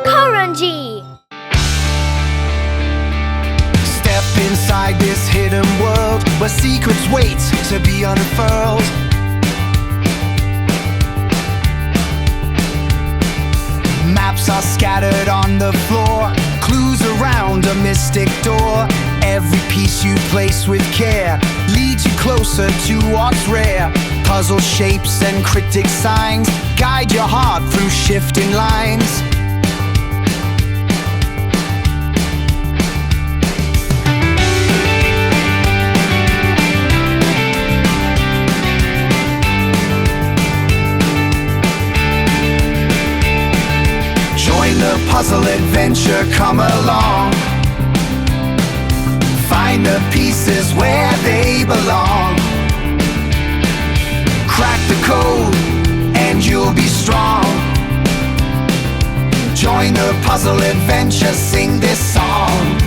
Korangi. Step inside this hidden world where secrets wait to be unfurled. Maps are scattered on the floor, clues around a mystic door. Every piece you place with care leads you closer to what's rare. Puzzle shapes and cryptic signs guide your heart through shifting lines. Join the puzzle adventure, come along. Find the pieces where they belong. Crack the code and you'll be strong. Join the puzzle adventure, sing this song.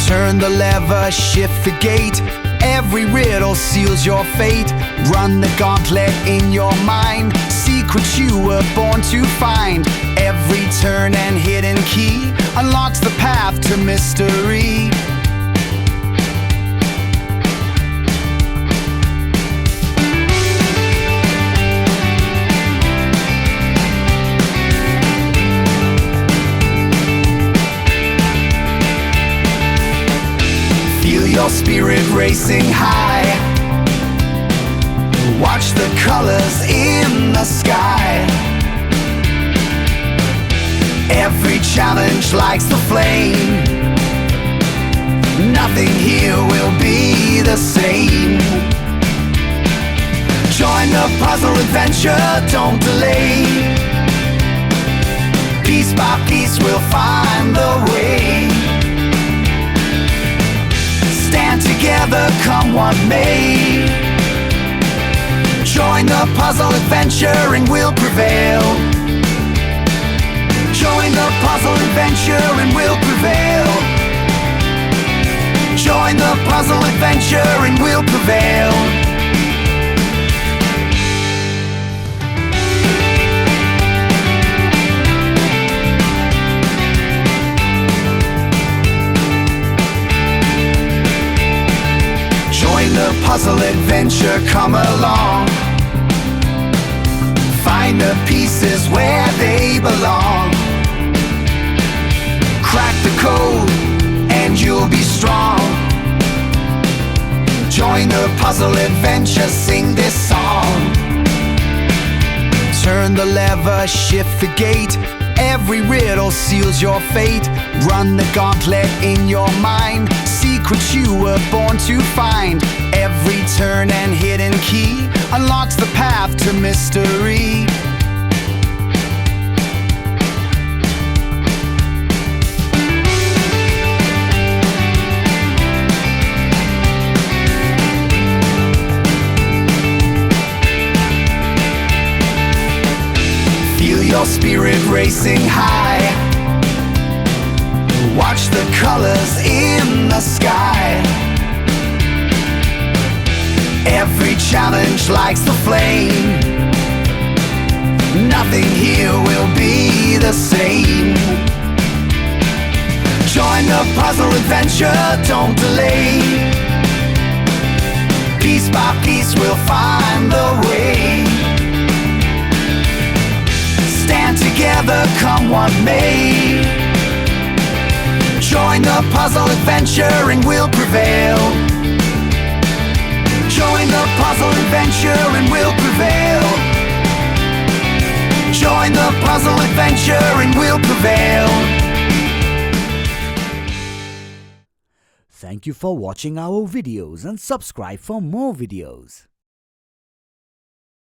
Turn the lever, shift the gate. Every riddle seals your fate. Run the gauntlet in your mind. Secrets you were born to find. Every turn and hidden key unlocks the path to mystery. Feel your spirit racing high. Watch the colors in the sky. Every challenge lights the flame. Nothing here will be the same. Join the puzzle adventure, don't delay. Piece by piece we'll find the way. Stand together, come what may. Join the puzzle adventure and we'll prevail. Join the puzzle adventure and we'll prevail. Join the puzzle adventure and we'll prevail. Join the puzzle adventure, come along. Find the pieces where they belong. Crack the code and you'll be strong. Join the puzzle adventure, sing this song. Turn the lever, shift the gate. Every riddle seals your fate. Run the gauntlet in your mind. Secrets you were born to find. Every turn and hidden key unlocks the path to mystery. Feel your spirit racing high. Watch the colors in the sky. Every challenge lights the flame. Nothing here will be the same. Join the puzzle adventure, don't delay. Piece by piece we'll find the way. Stand together, come what may. Join the puzzle adventure and we'll prevail. Join the puzzle adventure and we'll prevail. Join the puzzle adventure and we'll prevail. Thank you for watching our videos and subscribe for more videos.